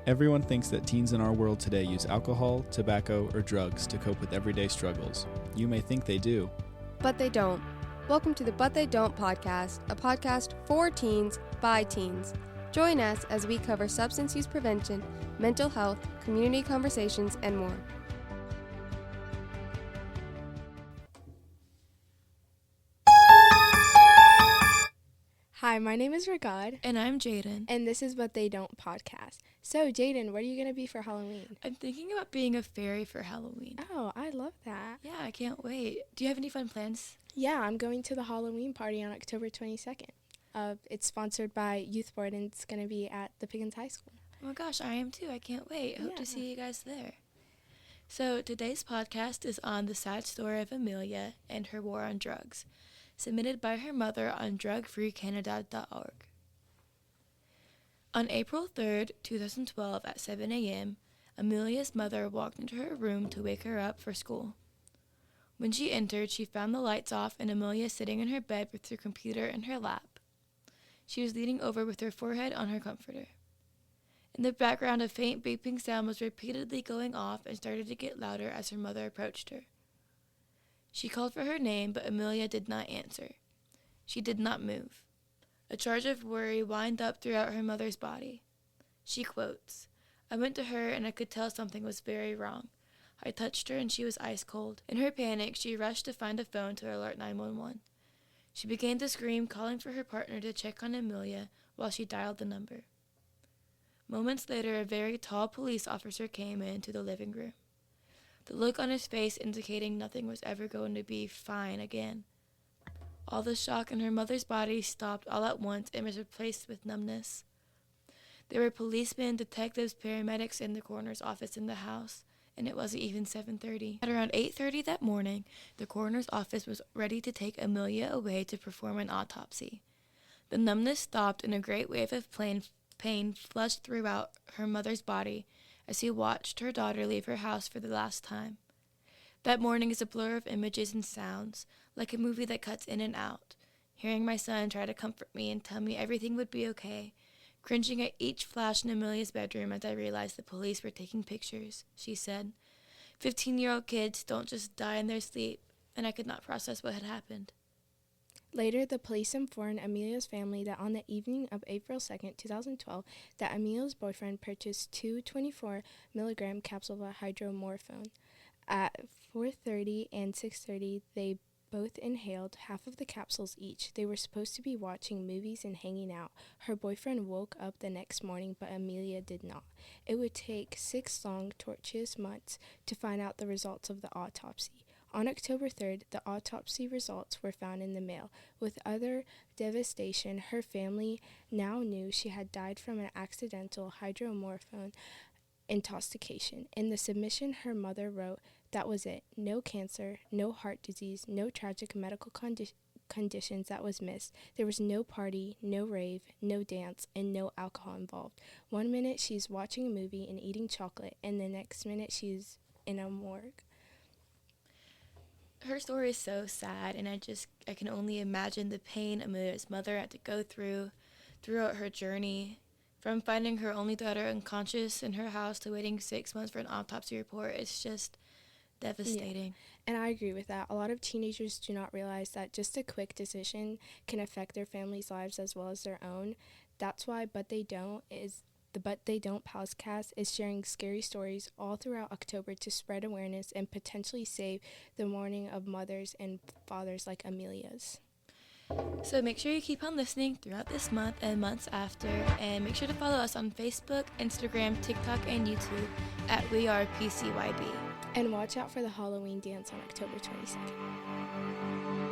Everyone thinks that teens in our world today use alcohol, tobacco, or drugs to cope with everyday struggles. You may think they do, but they don't. Welcome to the But They Don't podcast, a podcast for teens by teens. Join us as we cover substance use prevention, mental health, community conversations, and more. Hi, my name is Ragad. And I'm Jayden. And this is But They Don't podcast. So, Jayden, what are you going to be for Halloween? I'm thinking about being a fairy for Halloween. Oh, I love that. Yeah, I can't wait. Do you have any fun plans? Yeah, I'm going to the Halloween party on October 22nd. It's sponsored by Youth Board, and it's going to be at the Pickens High School. Oh my gosh, I am too. I can't wait. Hope to see you guys there. So today's podcast is on the sad story of Amelia and her war on drugs, submitted by her mother on drugfreecanada.org. On April 3rd, 2012 at 7 a.m., Amelia's mother walked into her room to wake her up for school. When she entered, she found the lights off and Amelia sitting in her bed with her computer in her lap. She was leaning over with her forehead on her comforter. In the background, a faint beeping sound was repeatedly going off and started to get louder as her mother approached her. She called for her name, but Amelia did not answer. She did not move. A charge of worry wound up throughout her mother's body. She quotes, "I went to her and I could tell something was very wrong. I touched her and she was ice cold. In her panic, she rushed to find a phone to alert 911. She began to scream, calling for her partner to check on Amelia while she dialed the number. Moments later, a very tall police officer came into the living room, the look on his face indicating nothing was ever going to be fine again. All the shock in her mother's body stopped all at once and was replaced with numbness. There were policemen, detectives, paramedics in the coroner's office in the house, and it wasn't even 7:30. At around 8:30 that morning, the coroner's office was ready to take Amelia away to perform an autopsy. The numbness stopped and a great wave of pain flushed throughout her mother's body as he watched her daughter leave her house for the last time. That morning is a blur of images and sounds, like a movie that cuts in and out. Hearing my son try to comfort me and tell me everything would be okay, cringing at each flash in Amelia's bedroom as I realized the police were taking pictures, she said. 15-year-old kids don't just die in their sleep, and I could not process what had happened. Later, the police informed Amelia's family that on the evening of April 2nd, 2012, that Amelia's boyfriend purchased two 24-milligram capsules of hydromorphone. At 4:30 and 6:30, they both inhaled half of the capsules each. They were supposed to be watching movies and hanging out. Her boyfriend woke up the next morning, but Amelia did not. It would take 6 long, tortuous months to find out the results of the autopsy. On October 3rd, the autopsy results were found in the mail. With utter devastation, her family now knew she had died from an accidental hydromorphone intoxication. In the submission, her mother wrote, "That was it. No cancer, no heart disease, no tragic medical conditions that was missed. There was no party, no rave, no dance, and no alcohol involved. 1 minute she's watching a movie and eating chocolate, and the next minute she's in a morgue." Her story is so sad, and I can only imagine the pain Amelia's mother had to go through throughout her journey. From finding her only daughter unconscious in her house to waiting 6 months for an autopsy report, it's just devastating. Yeah. And I agree with that. A lot of teenagers do not realize that just a quick decision can affect their family's lives as well as their own. That's why the But They Don't podcast is sharing scary stories all throughout October to spread awareness and potentially save the mourning of mothers and fathers like Amelia's. So make sure you keep on listening throughout this month and months after, and make sure to follow us on Facebook, Instagram, TikTok, and YouTube at WeArePCYB. And watch out for the Halloween dance on October 22nd.